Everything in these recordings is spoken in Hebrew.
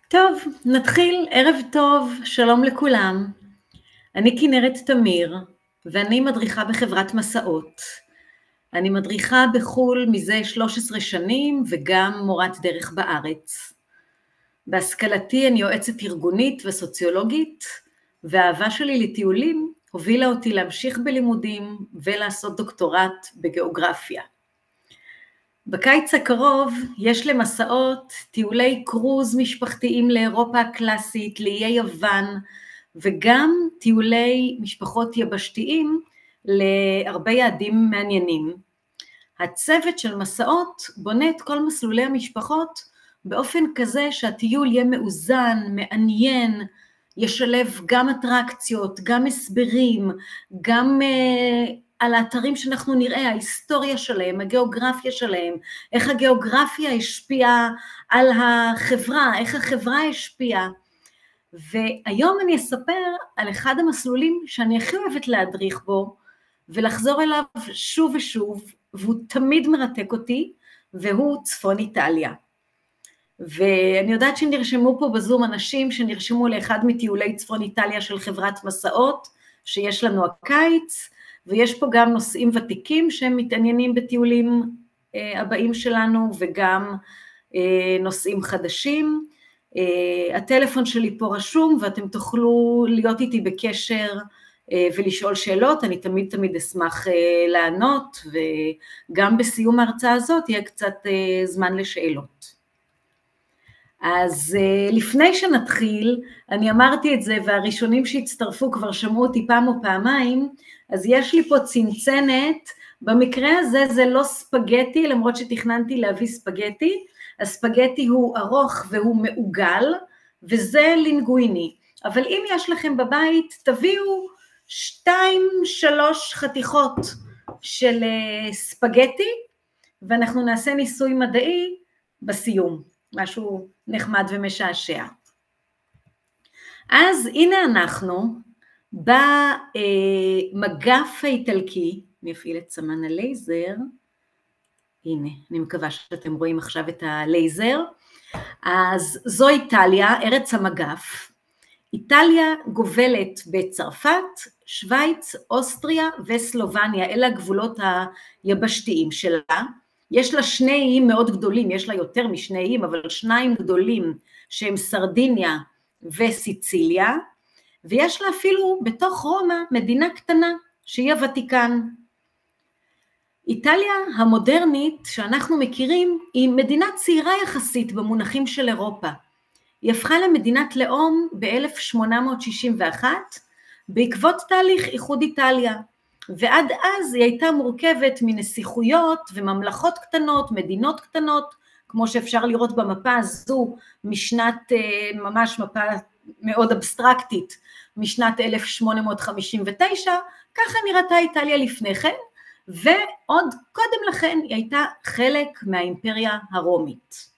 טוב, נתחיל. ערב טוב, שלום לכולם. אני כנרת תמיר, ואני מדריכה בחברת מסעות. אני מדריכה בחול מזה 13 שנים, וגם מורת דרך בארץ. בהשכלתי אני יועצת ארגונית וסוציולוגית, והאהבה שלי לטיולים הובילה אותי להמשיך בלימודים ולעשות דוקטורט בגיאוגרפיה. בקיץ הקרוב יש למסעות טיולי קרוז משפחתיים לאירופה הקלאסית, לאיי יוון, וגם טיולי משפחות יבשתיים להרבה יעדים מעניינים. הצוות של מסעות בונה את כל מסלולי המשפחות באופן כזה שהטיול יהיה מאוזן, מעניין, ישלב גם אטרקציות, גם הסברים, גם על האתרים שאנחנו נראה, ההיסטוריה שלהם, הגיאוגרפיה שלהם, איך הגיאוגרפיה השפיעה על החברה, איך החברה השפיעה. והיום אני אספר על אחד המסלולים שאני הכי אוהבת להדריך בו, ולחזור אליו שוב ושוב, והוא תמיד מרתק אותי, והוא צפון איטליה. ואני יודעת שנרשמו פה בזום אנשים שנרשמו לאחד מטיולי צפון איטליה של חברת מסעות, שיש לנו הקיץ, ויש פה גם נוסעים ותיקים שהם מתעניינים בטיולים הבאים שלנו, וגם נוסעים חדשים. הטלפון שלי פה רשום, ואתם תוכלו להיות איתי בקשר ולשאול שאלות, אני תמיד אשמח לענות, וגם בסיום ההרצאה הזאת יהיה קצת זמן לשאלות. אז לפני שנתחיל, אני אמרתי את זה, והראשונים שהצטרפו כבר שמעו אותי פעם או פעמיים, אז יש לי פה צנצנת, במקרה הזה זה לא ספגטי, למרות שתכננתי להביא ספגטי, הספגטי הוא ארוך והוא מעוגל, וזה לינגוויני, אבל אם יש לכם בבית, תביאו 2-3 חתיכות של ספגטי, ואנחנו נעשה ניסוי מדעי בסיום. משהו נחמד ומשעשע. אז הנה אנחנו במגף האיטלקי, אני אפעיל את סמן הלייזר, הנה, אני מקווה שאתם רואים עכשיו את הלייזר, אז זו איטליה, ארץ המגף. איטליה גובלת בצרפת, שוויץ, אוסטריה וסלובניה, אלה הגבולות היבשתיים שלה, יש לה 2 איים מאוד גדולים, יש לה יותר מ2 איים, אבל 2 גדולים שהם סרדיניה וסיציליה, ויש לה אפילו בתוך רומא מדינה קטנה שהיא הוותיקן. איטליה המודרנית שאנחנו מכירים היא מדינה צעירה יחסית במונחים של אירופה. היא הפכה למדינת לאום ב-1861 בעקבות תהליך איחוד איטליה. ועד אז היא הייתה מורכבת מנסיכויות וממלכות קטנות, מדינות קטנות, כמו שאפשר לראות במפה הזו, משנת, ממש מפה מאוד אבסטרקטית, משנת 1859, ככה נראתה איטליה לפני כן, ועוד קודם לכן היא הייתה חלק מהאימפריה הרומית.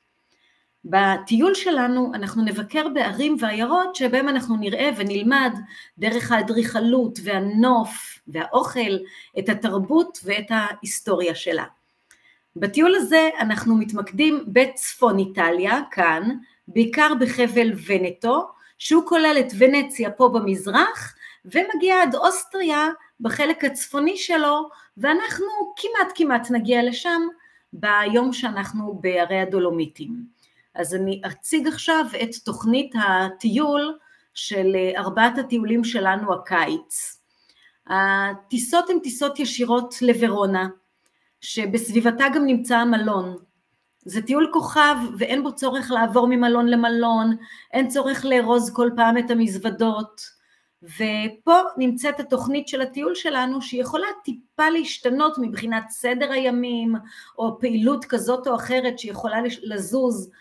בטיול שלנו אנחנו נבקר בערים ועיירות שבהם אנחנו נראה ונלמד דרך האדריכלות והנוף והאוכל את התרבות ואת ההיסטוריה שלה. בטיול הזה אנחנו מתמקדים בצפון איטליה כאן, בעיקר בחבל ונטו, שהוא כולל את ונציה פה במזרח ומגיע עד אוסטריה בחלק הצפוני שלו, ואנחנו כמעט נגיע לשם ביום שאנחנו בערי הדולומיטים. אז אני אציג עכשיו את תוכנית הטיול של 4 הטיולים שלנו הקיץ. הטיסות הן טיסות ישירות לוורונה, שבסביבתה גם נמצא המלון. זה טיול כוכב ואין בו צורך לעבור ממלון למלון, אין צורך לארוז כל פעם את המזוודות, ופה נמצאת התוכנית של הטיול שלנו שהיא יכולה טיפה להשתנות מבחינת סדר הימים, או פעילות כזאת או אחרת שיכולה לזוז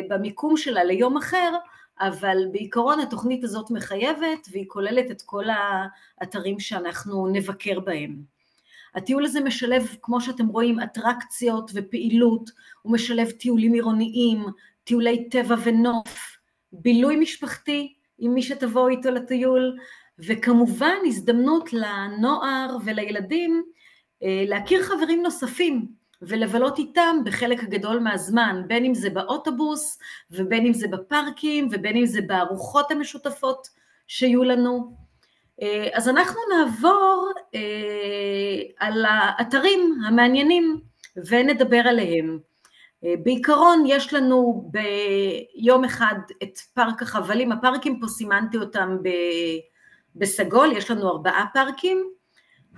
במיקום שלה ליום אחר, אבל בעיקרון התוכנית הזאת מחייבת והיא כוללת את כל האתרים שאנחנו נבקר בהם. הטיול הזה משלב, כמו שאתם רואים, אטרקציות ופעילות, הוא משלב טיולים עירוניים, טיולי טבע ונוף, בילוי משפחתי עם מי שתבוא איתו לטיול, וכמובן הזדמנות לנוער ולילדים להכיר חברים נוספים, ולבלות איתם בחלק הגדול מהזמן, בין אם זה באוטובוס, ובין אם זה בפארקים, ובין אם זה בארוחות המשותפות שיהיו לנו. אז אנחנו נעבור על האתרים המעניינים ונדבר עליהם. בעיקרון יש לנו ביום אחד את פארק החבלים, הפארקים פה סימנתי אותם בסגול, יש לנו 4 פארקים,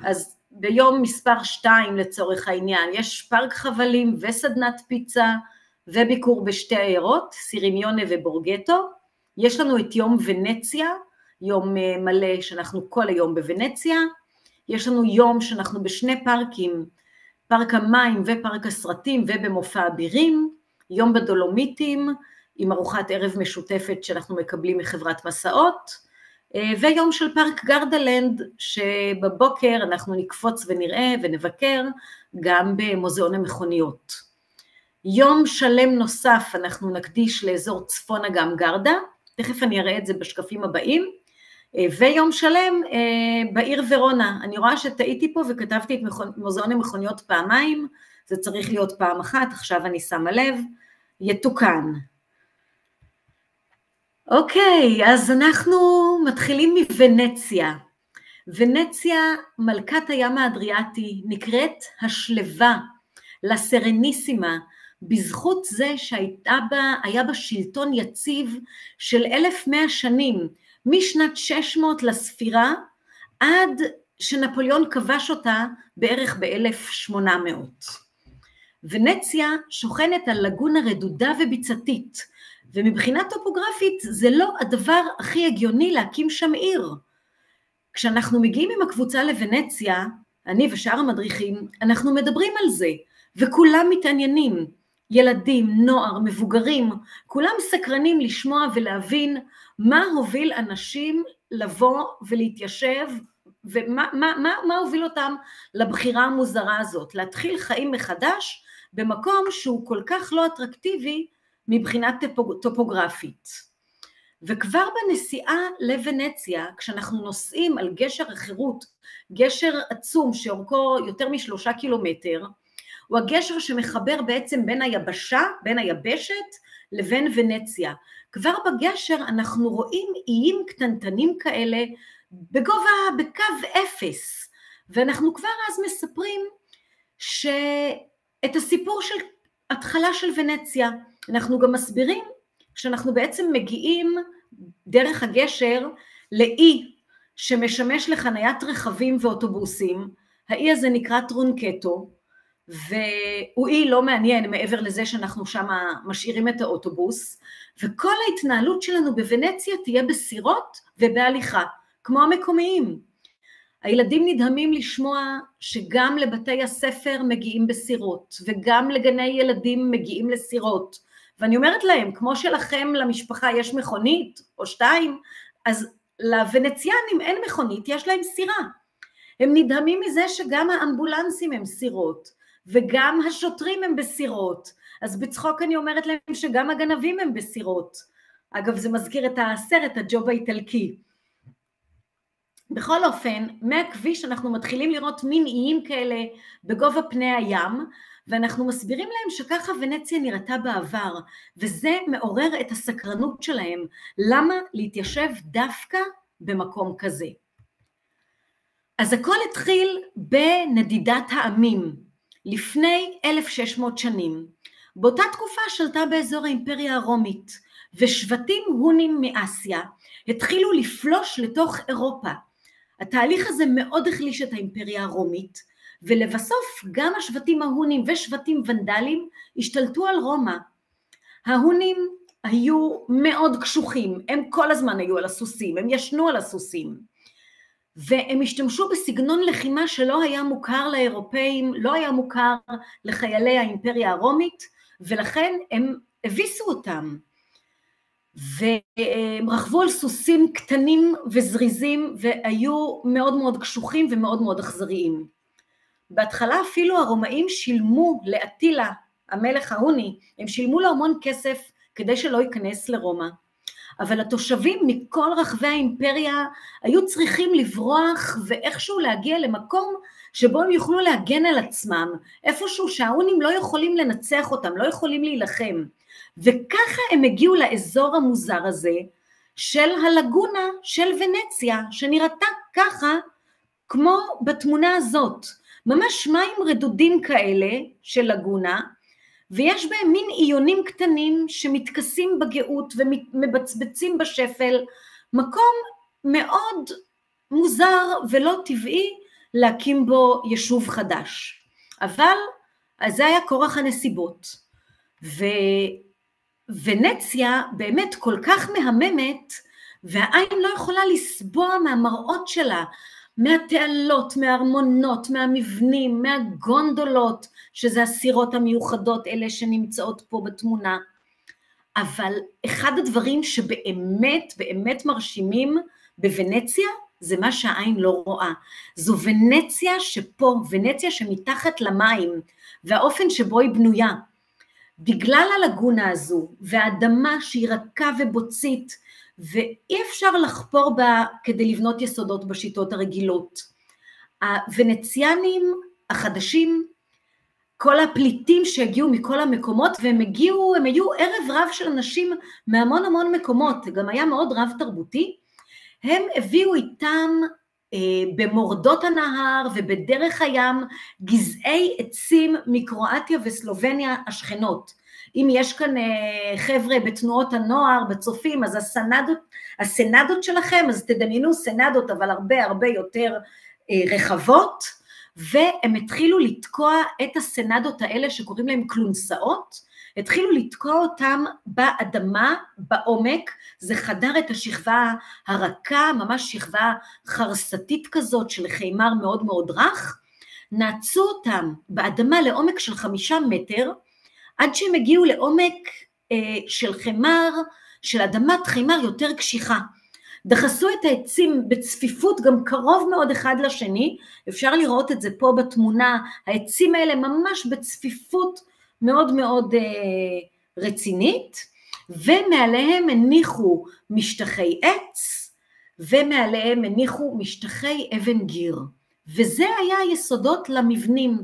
אז ביום מספר 2 לצורך העניין, יש פארק חבלים וסדנת פיצה וביקור בשתי העיירות, סירימיונה ובורגטו, יש לנו את יום ונציה, יום מלא שאנחנו כל היום בוונציה, יש לנו יום שאנחנו בשני פארקים, פארק המים ופארק הסרטים ובמופע אבירים, יום בדולומיטים עם ארוחת ערב משותפת שאנחנו מקבלים מחברת מסעות, ויום של פארק גרדלנד שבבוקר אנחנו נקפוץ ונראה ונבקר גם במוזיאון המכוניות. יום שלם נוסף אנחנו נקדיש לאזור צפון אגם גרדה, תכף אני אראה את זה בשקפים הבאים, ויום שלם בעיר ורונה. אני רואה שטעיתי פה וכתבתי את מוזיאון המכוניות פעמיים, זה צריך להיות פעם אחת, עכשיו אני שמה לב, יתוקן. אוקיי, אז אנחנו מתחילים מוונציה. ונציה, מלכת הים האדריאטי, נקראת השלווה, לסרניסימה, בזכות זה שהיה בה שלטון יציב של 1100 שנים, משנת 600 לספירה, עד שנפוליאון כבש אותה בערך ב-1800. ונציה שוכנת על לגונה רדודה וביצתית, ומבחינה טופוגרפית זה לא הדבר הכי הגיוני להקים שם עיר. כשאנחנו מגיעים עם הקבוצה לוונציה, אני ושאר המדריכים, אנחנו מדברים על זה, וכולם מתעניינים, ילדים, נוער, מבוגרים, כולם סקרנים לשמוע ולהבין מה הוביל אנשים לבוא ולהתיישב, ומה הוביל אותם לבחירה המוזרה הזאת, להתחיל חיים מחדש במקום שהוא כל כך לא אטרקטיבי מבחינה טופוגרפית. וכבר בנסיעה לוונציה, כשאנחנו נוסעים על גשר החירות, גשר עצום שאורכו יותר מ3 קילומטר, הוא הגשר שמחבר בעצם בין היבשה, בין היבשת לבין ונציה. כבר בגשר אנחנו רואים איים קטנטנים כאלה בגובה, בקו 0, ואנחנו כבר אז מספרים את הסיפור של התחלה של ונציה. אנחנו גם מסבירים שאנחנו בעצם מגיעים דרך הגשר לאי שמשמש לחניית רכבים ואוטובוסים, האי הזה נקרא טרונקטו, והוא אי לא מעניין מעבר לזה שאנחנו שם משאירים את האוטובוס, וכל ההתנהלות שלנו בוונציה תהיה בסירות ובהליכה, כמו המקומיים. הילדים נדהמים לשמוע שגם לבתי הספר מגיעים בסירות, וגם לגני ילדים מגיעים לסירות, ואני אומרת להם, כמו שלכם למשפחה יש מכונית או 2, אז לוונציאנים אין מכונית, יש להם סירה. הם נדהמים מזה שגם האמבולנסים הם סירות, וגם השוטרים הם בסירות, אז בצחוק אני אומרת להם שגם הגנבים הם בסירות. אגב, זה מזכיר את הסרט, הג'וב האיטלקי. בכל אופן, מהכביש אנחנו מתחילים לראות מין איים כאלה בגובה פני הים, ואנחנו מסבירים להם שככה ונציה נראתה בעבר, וזה מעורר את הסקרנות שלהם, למה להתיישב דווקא במקום כזה. אז הכל התחיל בנדידת העמים, לפני 1600 שנים. באותה תקופה שלטה באזור האימפריה הרומית, ושבטים הונים מאסיה התחילו לפלוש לתוך אירופה. התהליך הזה מאוד החליש את האימפריה הרומית, ולבסוף גם השבטים ההונים ושבטים ונדלים השתלטו על רומא. ההונים היו מאוד קשוחים, הם כל הזמן היו על הסוסים, הם ישנו על הסוסים, והם השתמשו בסגנון לחימה שלא היה מוכר לאירופאים, לא היה מוכר לחיילי האימפריה הרומית, ולכן הם הביסו אותם. והם רכבו על סוסים קטנים וזריזים, והיו מאוד מאוד קשוחים ומאוד מאוד אכזריים. בהתחלה אפילו הרומאים שילמו לאטילה, המלך ההוני, הם שילמו לו המון כסף כדי שלא ייכנס לרומא. אבל התושבים מכל רחבי האימפריה היו צריכים לברוח ואיכשהו להגיע למקום שבו הם יוכלו להגן על עצמם, איפשהו שההונים לא יכולים לנצח אותם, לא יכולים להילחם. וככה הם הגיעו לאזור המוזר הזה, של הלגונה של ונציה, שנראתה ככה, כמו בתמונה הזאת, ממש מים רדודים כאלה של לגונה, ויש בהם מין איונים קטנים שמתכסים בגאות ומבצבצים בשפל, מקום מאוד מוזר ולא טבעי להקים בו יישוב חדש. אבל זה היה כורח הנסיבות. ונציה באמת כל כך מהממת, והעין לא יכולה לסבוע מהמראות שלה, מהתעלות, מהארמונות, מהמבנים, מהגונדולות, שזה הסירות המיוחדות אלה שנמצאות פה בתמונה. אבל אחד הדברים שבאמת באמת מרשימים בוונציה, זה מה שהעין לא רואה. זו ונציה שפה, ונציה שמתחת למים, והאופן שבו היא בנויה. בגלל הלגונה הזו, והאדמה שהיא רכה ובוצית, ואי אפשר לחפור בה כדי לבנות יסודות בשיטות הרגילות. הוונציאנים החדשים, כל הפליטים שהגיעו מכל המקומות, והם היו ערב רב של אנשים מהמון המון מקומות, גם היה מאוד רב תרבותי, הם הביאו איתם במורדות הנהר ובדרך הים גזעי עצים מקרואטיה וסלובניה השכנות. אם יש כאן חבר'ה בתנועות הנוער, בצופים, אז הסנדות שלכם, אז תדמיינו סנדות אבל הרבה יותר רחבות, והם התחילו לתקוע את הסנדות האלה שקוראים להם קלונסאות, התחילו לתקוע אותם באדמה, בעומק, זה חדר את השכבה הרכה, ממש שכבה חרסתית כזאת של חימר מאוד מאוד רך, נעצו אותם באדמה לעומק של 5 מטר, עד שהם הגיעו לעומק של חימר, של אדמת חימר יותר קשיחה. דחסו את העצים בצפיפות גם קרוב מאוד אחד לשני, אפשר לראות את זה פה בתמונה, העצים האלה ממש בצפיפות מאוד מאוד רצינית, ומעליהם הניחו משטחי עץ, ומעליהם הניחו משטחי אבן גיר, וזה היה היסודות למבנים.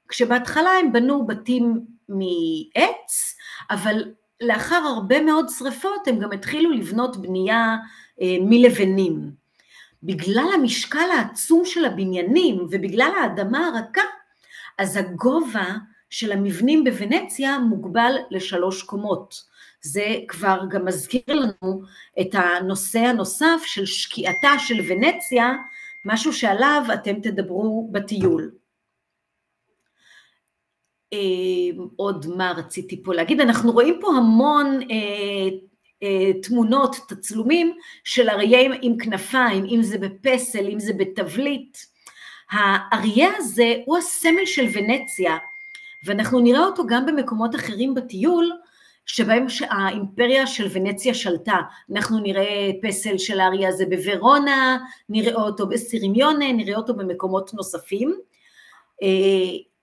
כשבהתחלה הם בנו בתים מעץ, אבל לאחר הרבה מאוד שריפות הם גם התחילו לבנות בנייה מלבנים. בגלל המשקל העצום של הבניינים ובגלל האדמה הרכה, אז הגובה של המבנים בוונציה מוגבל ל3 קומות. זה כבר גם מזכיר לנו את הנושא הנוסף של שקיעתה של ונציה, משהו שעליו אתם תדברו בטיול. עוד מה רציתי פה להגיד, אנחנו רואים פה המון תמונות, תצלומים של אריה עם כנפיים, אם זה בפסל, אם זה בתבליט. האריה הזה הוא הסמל של ונציה, ואנחנו נראה אותו גם במקומות אחרים בטיול, שבהם האימפריה של ונציה שלטה. אנחנו נראה פסל של האריה הזה בוורונה, נראה אותו בסירימיונה, נראה אותו במקומות נוספים.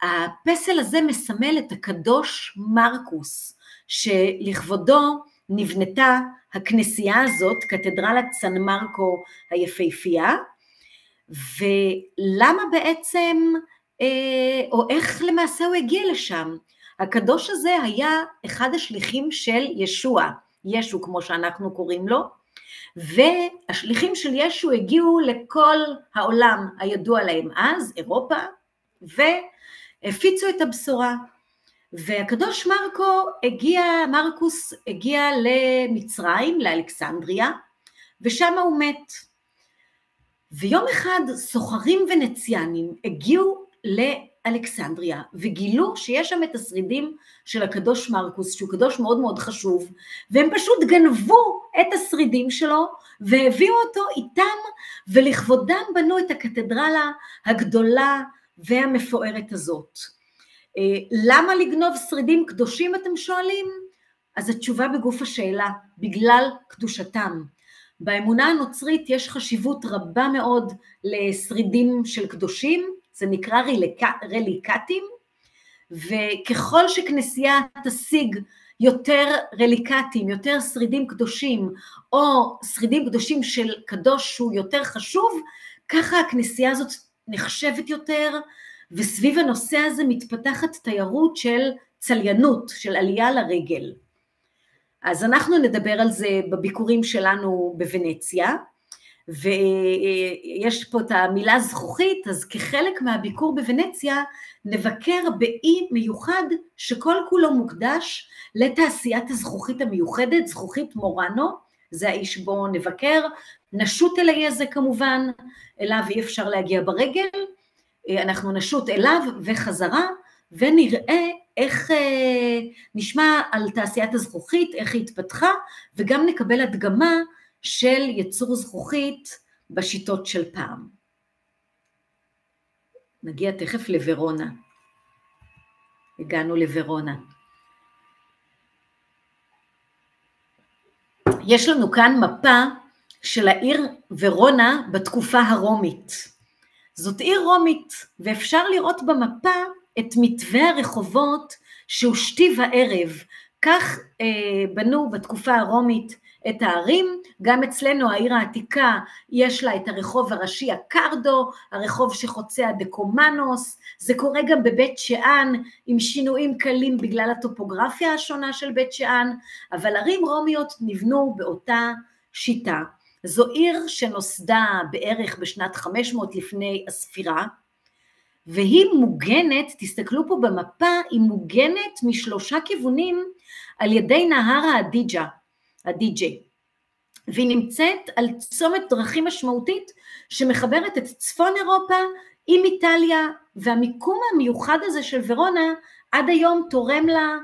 הפסל הזה מסמל את הקדוש מרקוס, שלכבודו נבנתה הכנסייה הזאת, קתדרלת סן מרקו היפהפייה, ולמה בעצם, או איך למעשה הוא הגיע לשם? הקדוש הזה היה אחד השליחים של ישוע, ישו כמו שאנחנו קוראים לו, והשליחים של ישו הגיעו לכל העולם הידוע להם אז, אירופה, והפיצו את הבשורה. והקדוש מרקוס הגיע למצרים, לאלכסנדריה, ושם הוא מת. ויום אחד סוחרים ונציאנים הגיעו לאלכסנדריה, וגילו שיש שם את השרידים של הקדוש מרקוס, שהוא קדוש מאוד מאוד חשוב, והם פשוט גנבו את השרידים שלו, והביאו אותו איתם, ולכבודם בנו את הקתדרלה הגדולה והמפוארת הזאת. למה לגנוב שרידים קדושים אתם שואלים? אז התשובה בגוף השאלה, בגלל קדושתם. באמונה הנוצרית יש חשיבות רבה מאוד לשרידים של קדושים, זה נקרא רליקטים, וככל שכנסייה תשיג יותר רליקטים, יותר שרידים קדושים, או שרידים קדושים של קדוש שהוא יותר חשוב, ככה הכנסייה הזאת נחשבת יותר, וסביב הנושא הזה מתפתחת תיירות של צליינות, של עלייה לרגל. אז אנחנו נדבר על זה בביקורים שלנו בוונציה, ויש פה את המילה זכוכית, אז כחלק מהביקור בוונציה נבקר באי מיוחד שכל כולו מוקדש לתעשיית הזכוכית המיוחדת, זכוכית מורנו, זה האי שבו נבקר, נשוט אל האי הזה כמובן, אליו אי אפשר להגיע ברגל, אנחנו נשוט אליו וחזרה, ונראה איך נשמע על תעשיית הזכוכית, איך היא התפתחה, וגם נקבל הדגמה של יצור זכוכית בשיטות של פעם. נגיע תכף לוורונה. הגענו לוורונה. יש לנו כאן מפה של העיר ורונה בתקופה הרומית. זאת עיר רומית, ואפשר לראות במפה את מתווה הרחובות שהוא שתי וערב. כך בנו בתקופה הרומית את הערים, גם אצלנו העיר העתיקה יש לה את הרחוב הראשי הקרדו, הרחוב שחוצה הדקומנוס, זה קורה גם בבית שאן עם שינויים קלים בגלל הטופוגרפיה השונה של בית שאן, אבל ערים רומיות נבנו באותה שיטה. זו עיר שנוסדה בערך בשנת 500 לפני הספירה, והיא מוגנת, תסתכלו פה במפה, היא מוגנת משלושה כיוונים על ידי נהר הדיג'ה, והיא נמצאת על צומת דרכים משמעותית שמחברת את צפון אירופה עם איטליה, והמיקום המיוחד הזה של ורונה עד היום תורם לה,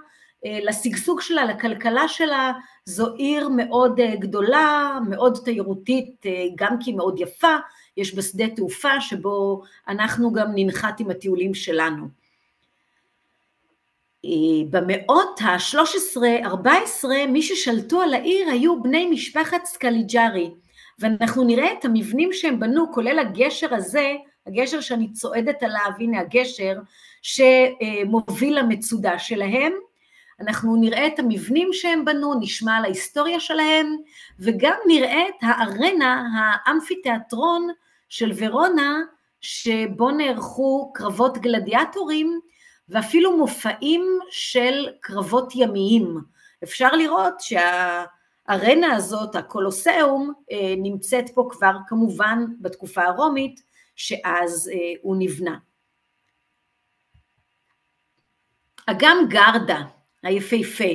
לשגשוג שלה, לכלכלה שלה. זו עיר מאוד גדולה, מאוד תיירותית, גם כי מאוד יפה, יש בשדה תעופה שבו אנחנו גם ננחת עם הטיולים שלנו. במאות ה-13-14 מי ששלטו על העיר היו בני משפחת סקליג'רי, ואנחנו נראה את המבנים שהם בנו, כולל הגשר הזה, הגשר שאני צועדת עליו, הנה הגשר שמוביל למצודה שלהם, אנחנו נראה את המבנים שהם בנו, נשמע על ההיסטוריה שלהם, וגם נראה את הארנה, האמפיתיאטרון של ורונה, שבו נערכו קרבות גלדיאטורים, ואפילו מופעים של קרבות ימיים. אפשר לראות שהארנה הזאת, הקולוסיאום, נמצאת פה כבר כמובן בתקופה הרומית, שאז הוא נבנה. אגם גרדה, היפהפה.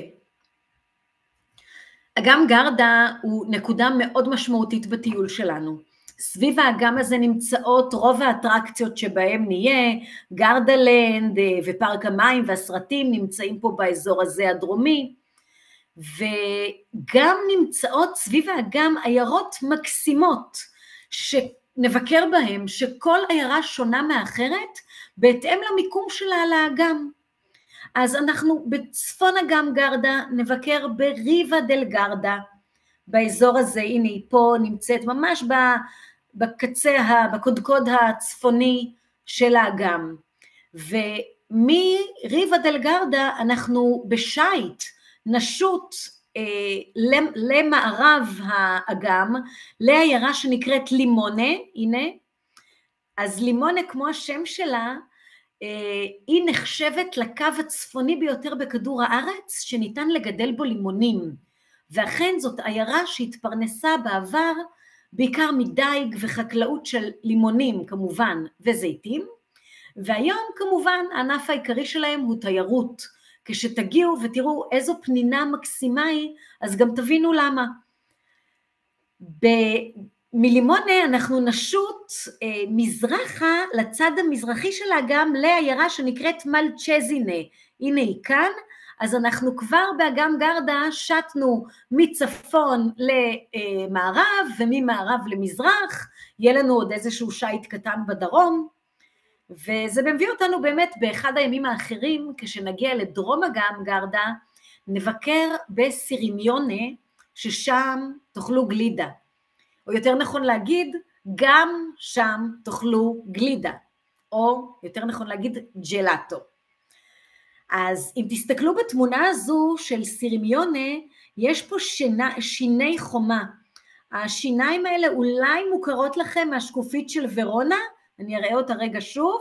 אגם גרדה הוא נקודה מאוד משמעותית בטיול שלנו. סביב האגם הזה נמצאות רוב האטרקציות שבהם נהיה, גרדלנד ופארק המים והסרטים נמצאים פה באזור הזה הדרומי, וגם נמצאות סביב האגם עיירות מקסימות שנבקר בהם, שכל עיירה שונה מאחרת בהתאם למיקום שלה על האגם. אז אנחנו בצפון אגם גרדה נבקר בריבה דל גרדה, באזור הזה, הנה היא פה נמצאת ממש בקצה, בקודקוד הצפוני של האגם, ומריבה דל גרדה אנחנו בשייט נשוט למערב האגם, לעיירה שנקראת לימונה, הנה, אז לימונה כמו השם שלה, היא נחשבת לקו הצפוני ביותר בכדור הארץ, שניתן לגדל בו לימונים, ואכן זאת עיירה שהתפרנסה בעבר, בעיקר מדייג וחקלאות של לימונים כמובן וזיתים, והיום כמובן הענף העיקרי שלהם הוא תיירות. כשתגיעו ותראו איזו פנינה מקסימה היא, אז גם תבינו למה. מלימונה אנחנו נשוט מזרחה לצד המזרחי של האגם לעיירה שנקראת מלצ'זינה, הנה היא כאן, אז אנחנו כבר באגם גרדה שטנו מצפון למערב וממערב למזרח, יהיה לנו עוד איזשהו שייט קטן בדרום, וזה מביא אותנו באמת באחד הימים האחרים, כשנגיע לדרום אגם גרדה, נבקר בסירימיונה, ששם תאכלו גלידה, או יותר נכון להגיד, גם שם תאכלו גלידה, או יותר נכון להגיד ג'לאטו. אז אם תסתכלו בתמונה הזו של סירימיונה, יש פה שיני חומה. השיניים האלה אולי מוכרות לכם מהשקופית של ורונה, אני אראה אותה רגע שוב.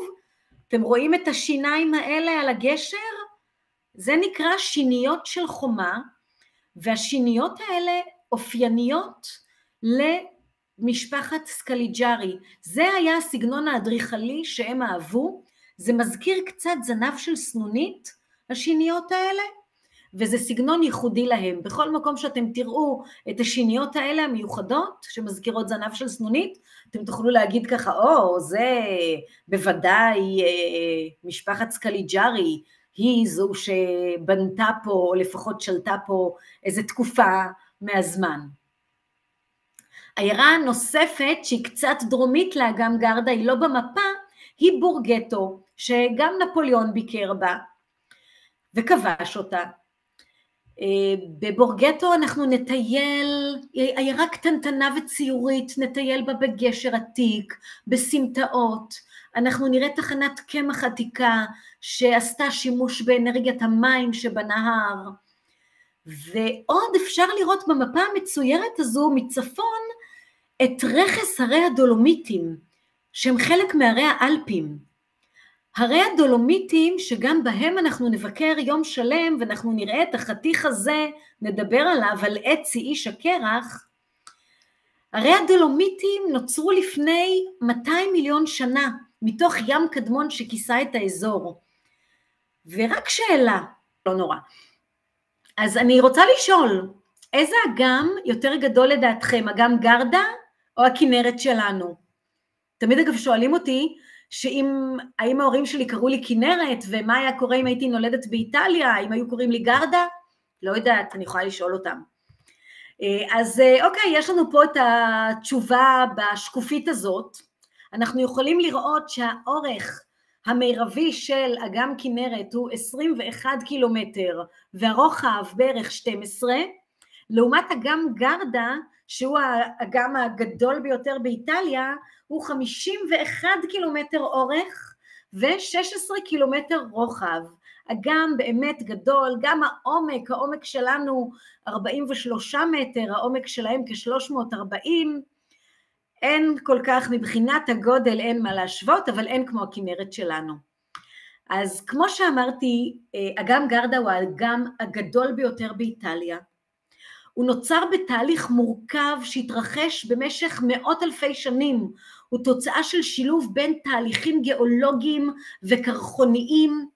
אתם רואים את השיניים האלה על הגשר? זה נקרא שיניות של חומה, והשיניות האלה אופייניות למשפחת סקליג'רי. זה היה הסגנון האדריכלי שהם אהבו, זה מזכיר קצת זנב של סנונית, השיניות האלה, וזה סגנון ייחודי להם. בכל מקום שאתם תראו את השיניות האלה המיוחדות, שמזכירות זנב של סנונית, אתם תוכלו להגיד ככה, זה בוודאי משפחת סקליג'רי, היא זו שבנתה פה, או לפחות שלטה פה איזו תקופה מהזמן. עיירה נוספת שהיא קצת דרומית לאגם גרדה, היא לא במפה, היא בורגטו, שגם נפוליאון ביקר בה וכבש אותה. בבורגטו אנחנו נטייל, עיירה קטנטנה וציורית, נטייל בה בגשר עתיק, בסמטאות, אנחנו נראה תחנת קמח עתיקה שעשתה שימוש באנרגיית המים שבנהר, ועוד אפשר לראות במפה המצוירת הזו מצפון את רכס הרי הדולומיטים, שהם חלק מהרי האלפים. הרי הדולומיטים שגם בהם אנחנו נבקר יום שלם, ואנחנו נראה את החתיך הזה, נדבר עליו, על עצי איש הקרח. הרי הדולומיטים נוצרו לפני 200 מיליון שנה, מתוך ים קדמון שכיסה את האזור. ורק שאלה, לא נורא. אז אני רוצה לשאול, איזה אגם יותר גדול לדעתכם, אגם גרדה או הכנרת שלנו? תמיד אגב שואלים אותי, האם ההורים שלי קראו לי כנרת, ומה היה קורה אם הייתי נולדת באיטליה, האם היו קוראים לי גרדה? לא יודעת, אני יכולה לשאול אותם. אז אוקיי, יש לנו פה את התשובה בשקופית הזאת. אנחנו יכולים לראות שהאורך המרבי של אגם כנרת הוא 21 קילומטר, והרוחב בערך 12, לעומת אגם גרדה, שהוא האגם הגדול ביותר באיטליה, הוא 51 קילומטר אורך ו-16 קילומטר רוחב. אגם באמת גדול, גם העומק שלנו 43 מטר, העומק שלהם כ-340, אין כל כך, מבחינת הגודל אין מה להשוות, אבל אין כמו הכנרת שלנו. אז כמו שאמרתי, אגם גרדה הוא האגם הגדול ביותר באיטליה, הוא נוצר בתהליך מורכב שהתרחש במשך מאות אלפי שנים, הוא תוצאה של שילוב בין תהליכים גיאולוגיים וקרחוניים.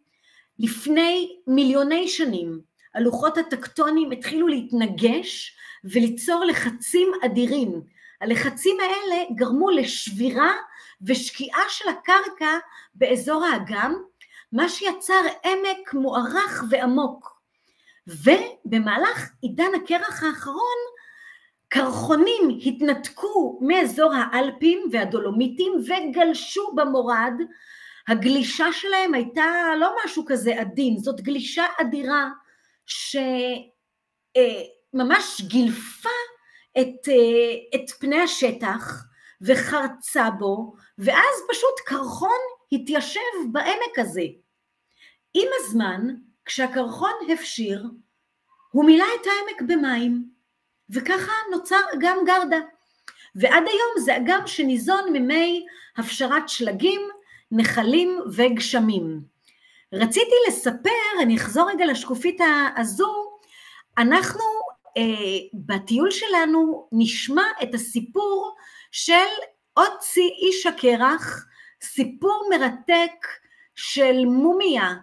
לפני מיליוני שנים, הלוחות הטקטוניים התחילו להתנגש וליצור לחצים אדירים. הלחצים האלה גרמו לשבירה ושקיעה של הקרקע באזור האגם, מה שיצר עמק מוערך ועמוק. ובמהלך עידן הקרח האחרון, קרחונים התנתקו מאזור האלפים והדולומיטים וגלשו במורד. הגלישה שלהם הייתה לא משהו כזה עדין, זאת גלישה אדירה שממש גילפה את פני השטח וחרצה בו, ואז פשוט קרחון התיישב בעמק הזה. עם הזמן, כשהקרחון הפשיר, הוא מילא את העמק במים, וככה נוצר אגם גרדה. ועד היום זה אגם שניזון ממי הפשרת שלגים, נחלים וגשמים. רציתי לספר, אני אחזור רגע לשקופית הזו, אנחנו בטיול שלנו נשמע את הסיפור של אוצי איש הקרח, סיפור מרתק של מומיה,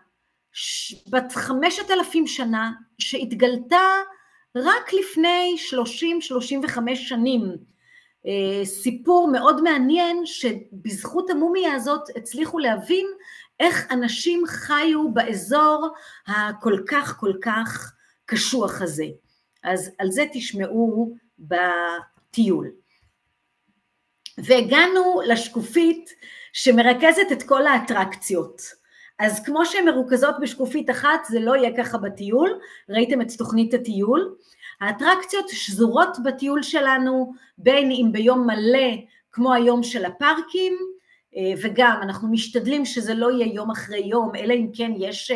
בת 5,000 שנה, שהתגלתה רק לפני 30-35 שנים. סיפור מאוד מעניין שבזכות המומיה הזאת הצליחו להבין איך אנשים חיו באזור הכל כך קשוח הזה. אז על זה תשמעו בטיול. והגענו לשקופית שמרכזת את כל האטרקציות. אז כמו שהן מרוכזות בשקופית אחת, זה לא יהיה ככה בטיול, ראיתם את תוכנית הטיול. האטרקציות שזורות בטיול שלנו, בין אם ביום מלא כמו היום של הפארקים, וגם אנחנו משתדלים שזה לא יהיה יום אחרי יום, אלא אם כן יש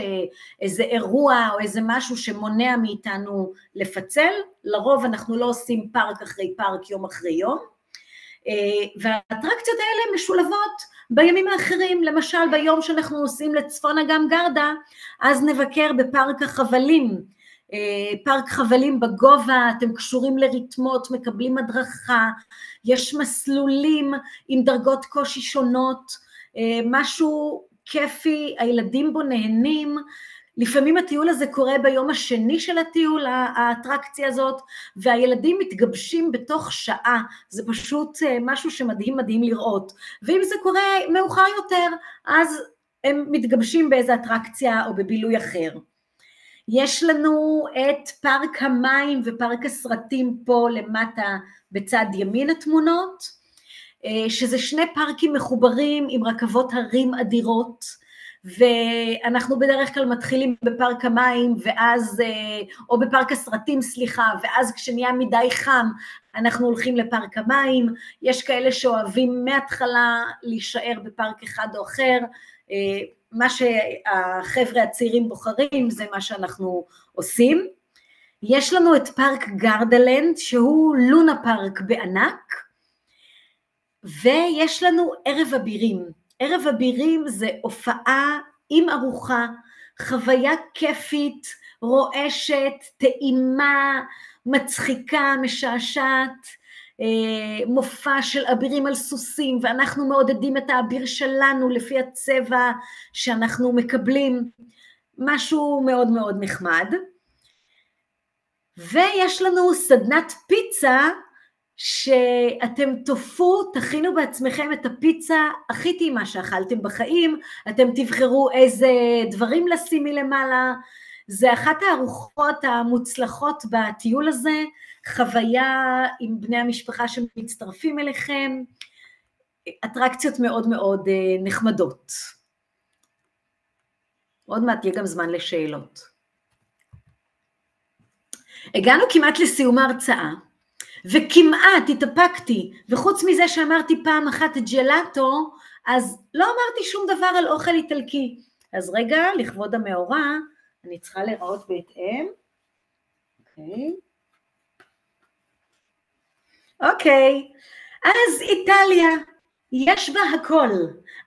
איזה אירוע או איזה משהו שמונע מאיתנו לפצל, לרוב אנחנו לא עושים פארק אחרי פארק, יום אחרי יום, והאטרקציות האלה משולבות בימים האחרים, למשל ביום שאנחנו נוסעים לצפון אגם גרדה, אז נבקר בפארק החבלים, פארק חבלים בגובה, אתם קשורים לריתמות, מקבלים הדרכה, יש מסלולים עם דרגות קושי שונות, משהו כיפי, הילדים בו נהנים, לפעמים הטיול הזה קורה ביום השני של הטיול, האטרקציה הזאת, והילדים מתגבשים בתוך שעה, זה פשוט משהו שמדהים מדהים לראות, ואם זה קורה מאוחר יותר, אז הם מתגבשים באיזו אטרקציה או בבילוי אחר. יש לנו את פארק המים ופארק הסרטים פה למטה בצד ימין התמונות, שזה שני פארקים מחוברים עם רכבות הרים אדירות, ואנחנו בדרך כלל מתחילים בפארק המים, ואז, או בפארק הסרטים, סליחה, ואז כשנהיה מדי חם, אנחנו הולכים לפארק המים, יש כאלה שאוהבים מההתחלה להישאר בפארק אחד או אחר, מה שהחבר'ה הצעירים בוחרים, זה מה שאנחנו עושים. יש לנו את פארק גרדלנד, שהוא לונה פארק בענק, ויש לנו ערב אבירים. ערב אבירים זה הופעה עם ארוחה, חוויה כיפית, רועשת, טעימה, מצחיקה, משעשעת, מופע של אבירים על סוסים, ואנחנו מעודדים את האביר שלנו לפי הצבע שאנחנו מקבלים, משהו מאוד מאוד נחמד. ויש לנו סדנת פיצה, שאתם תופו, תכינו בעצמכם את הפיצה הכי טעימה שאכלתם בחיים, אתם תבחרו איזה דברים לשים מלמעלה, זה אחת הארוחות המוצלחות בטיול הזה, חוויה עם בני המשפחה שמצטרפים אליכם, אטרקציות מאוד מאוד נחמדות. עוד מעט יהיה גם זמן לשאלות. הגענו כמעט לסיום ההרצאה, וכמעט התאפקתי, וחוץ מזה שאמרתי פעם אחת ג'לאטו, אז לא אמרתי שום דבר על אוכל איטלקי. אז רגע, לכבוד המאורע, אני צריכה לראות בהתאם. אוקיי, אז איטליה, יש בה הכל,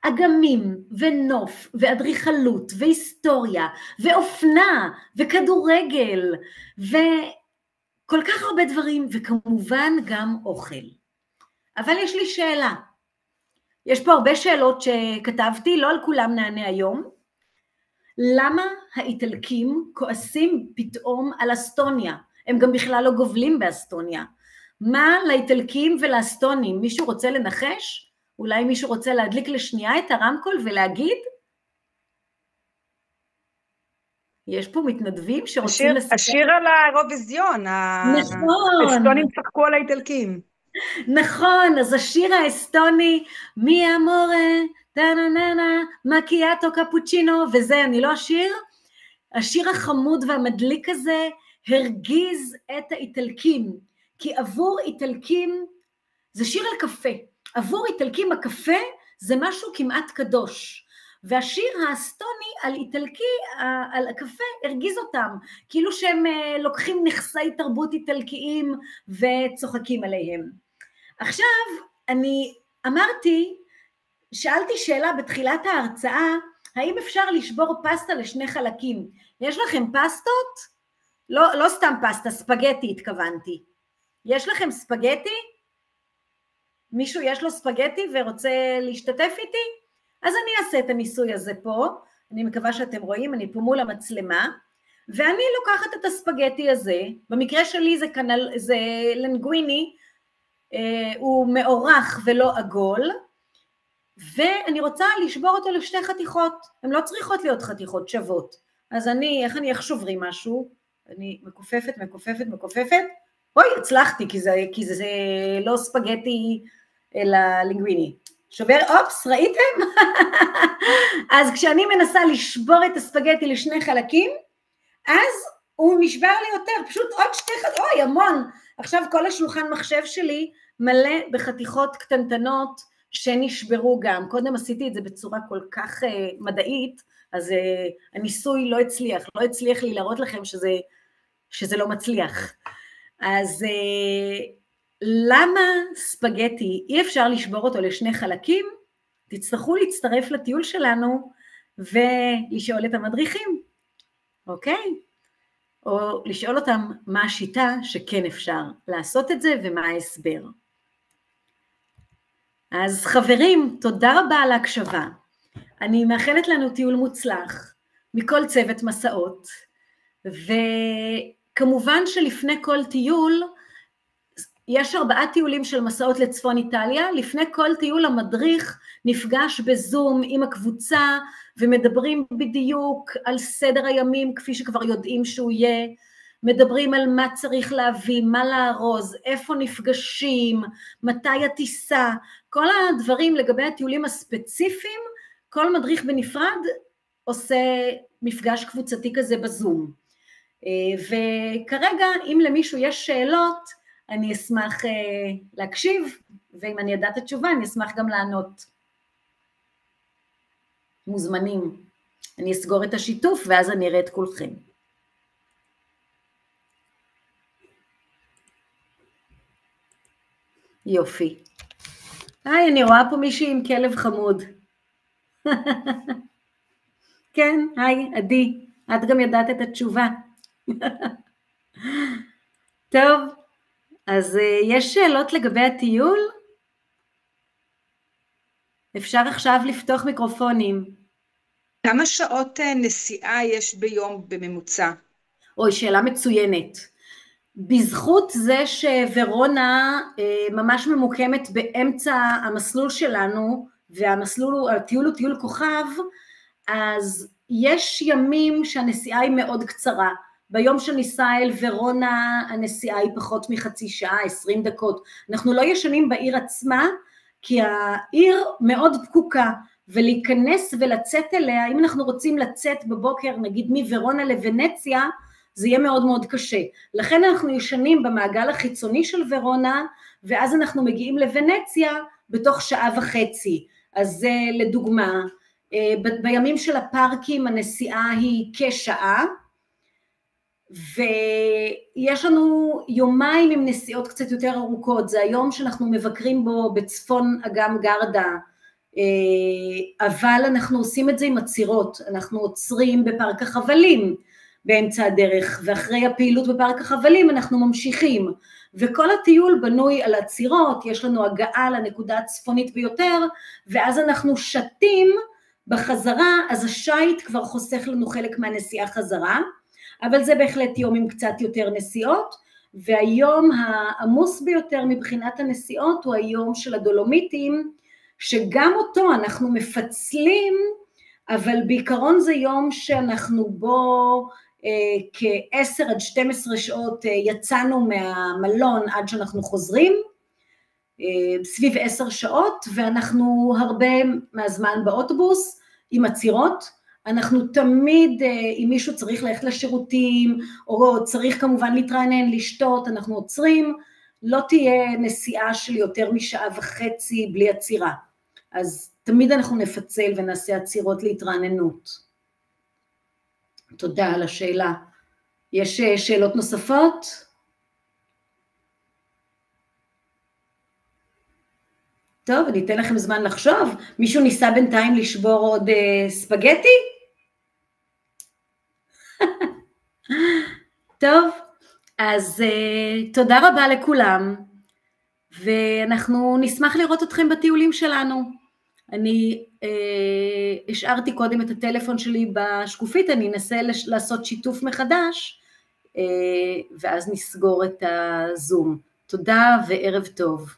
אגמים ונוף ואדריכלות והיסטוריה ואופנה וכדורגל וכל כך הרבה דברים, וכמובן גם אוכל. אבל יש לי שאלה, יש פה הרבה שאלות שכתבתי, לא על כולם נענה היום. למה האיטלקים כועסים פתאום על אסטוניה? הם גם בכלל לא גובלים באסטוניה. מה לאיטלקים ולאסטונים? מישהו רוצה לנחש? אולי מישהו רוצה להדליק לשנייה את הרמקול ולהגיד? יש פה מתנדבים שרוצים לספר. השיר על האירוויזיון, נכון. האסטונים צחקו על האיטלקים. נכון, אז השיר האסטוני, מי אמורה, טנננה, מקיאטו קפוצ'ינו, וזה, אני לא אשיר, השיר החמוד והמדליק הזה הרגיז את האיטלקים, כי עבור איטלקים, זה שיר על קפה, עבור איטלקים הקפה זה משהו כמעט קדוש, והשיר האסטוני על איטלקי, על הקפה, הרגיז אותם, כאילו שהם לוקחים נכסי תרבות איטלקיים וצוחקים עליהם. עכשיו, אני אמרתי, שאלתי שאלה בתחילת ההרצאה, האם אפשר לשבור פסטה לשני חלקים? יש לכם פסטות? לא סתם פסטה, ספגטי התכוונתי. יש לכם ספגטי? מישהו יש לו ספגטי ורוצה להשתתף איתי? אז אני אעשה את הניסוי הזה פה, אני מקווה שאתם רואים, אני פה מול המצלמה, ואני לוקחת את הספגטי הזה, במקרה שלי זה לנגוויני, הוא מאורך ולא עגול, ואני רוצה לשבור אותו לשתי חתיכות, הן לא צריכות להיות חתיכות שוות, אז איך אני שוברים משהו, אני מכופפת, אוי, הצלחתי, כי זה לא ספגטי, אלא לינגוויני. שובר, אופס, ראיתם? אז כשאני מנסה לשבור את הספגטי לשני חלקים, אז הוא נשבר לי יותר, פשוט עוד שתי חתיכות, אוי, המון. עכשיו כל השולחן מחשב שלי מלא בחתיכות קטנטנות שנשברו גם. קודם עשיתי את זה בצורה כל כך מדעית, אז הניסוי לא הצליח לי להראות לכם שזה לא מצליח. אז למה ספגטי אי אפשר לשבור אותו לשני חלקים? תצטרכו להצטרף לטיול שלנו ולשאול את המדריכים, אוקיי? או לשאול אותם מה השיטה שכן אפשר לעשות את זה ומה ההסבר. אז חברים, תודה רבה על ההקשבה. אני מאחלת לנו טיול מוצלח מכל צוות מסעות, וכמובן שלפני כל טיול, יש 4 טיולים של מסעות לצפון איטליה, לפני כל טיול המדריך נפגש בזום עם הקבוצה, ומדברים בדיוק על סדר הימים כפי שכבר יודעים שהוא יהיה, מדברים על מה צריך להביא, מה לארוז, איפה נפגשים, מתי הטיסה, כל הדברים לגבי הטיולים הספציפיים, כל מדריך בנפרד עושה מפגש קבוצתי כזה בזום. וכרגע אם למישהו יש שאלות, אני אשמח להקשיב, ואם אני יודעת התשובה אני אשמח גם לענות. מוזמנים. אני אסגור את השיתוף ואז אני אראה את כולכם. יופי. היי, אני רואה פה מישהי עם כלב חמוד. כן, היי, עדי, את גם ידעת את התשובה. טוב, אז יש שאלות לגבי הטיול? אפשר עכשיו לפתוח מיקרופונים. כמה שעות נסיעה יש ביום בממוצע? אוי, שאלה מצוינת. בזכות זה שוורונה ממש ממוקמת באמצע המסלול שלנו, הטיול הוא טיול כוכב, אז יש ימים שהנסיעה היא מאוד קצרה. ביום שניסע אל ורונה הנסיעה היא פחות מחצי שעה, 20 דקות. אנחנו לא ישנים בעיר עצמה, כי העיר מאוד פקוקה, ולהיכנס ולצאת אליה, אם אנחנו רוצים לצאת בבוקר, נגיד מוורונה לוונציה, זה יהיה מאוד מאוד קשה. לכן אנחנו ישנים במעגל החיצוני של ורונה, ואז אנחנו מגיעים לוונציה בתוך 1.5 שעה. אז זה לדוגמה, בימים של הפארקים הנסיעה היא כשעה, ויש לנו יומיים עם נסיעות קצת יותר ארוכות, זה היום שאנחנו מבקרים בו בצפון אגם גרדה, אבל אנחנו עושים את זה עם עצירות, אנחנו עוצרים בפארק החבלים באמצע הדרך, ואחרי הפעילות בפארק החבלים אנחנו ממשיכים, וכל הטיול בנוי על עצירות, יש לנו הגעה לנקודה הצפונית ביותר, ואז אנחנו שתים בחזרה, אז השייט כבר חוסך לנו חלק מהנסיעה חזרה, אבל זה בהחלט יום עם קצת יותר נסיעות, והיום העמוס ביותר מבחינת הנסיעות הוא היום של הדולומיטים, שגם אותו אנחנו מפצלים, אבל בעיקרון זה יום שאנחנו בו כ10 עד 12 שעות יצאנו מהמלון עד שאנחנו חוזרים, סביב 10 שעות, ואנחנו הרבה מהזמן באוטובוס עם עצירות, אנחנו תמיד, אם מישהו צריך ללכת לשירותים, או צריך כמובן להתרענן, לשתות, אנחנו עוצרים, לא תהיה נסיעה של יותר מ1.5 שעה בלי עצירה. אז תמיד אנחנו נפצל ונעשה עצירות להתרעננות. תודה על השאלה. יש שאלות נוספות? טוב, אני אתן לכם זמן לחשוב. מישהו ניסה בינתיים לשבור עוד ספגטי? טוב, אז תודה רבה לכולם, ואנחנו נשמח לראות אתכם בטיולים שלנו. אני השארתי קודם את הטלפון שלי בשקופית, אני אנסה לעשות שיתוף מחדש, ואז נסגור את הזום. תודה וערב טוב.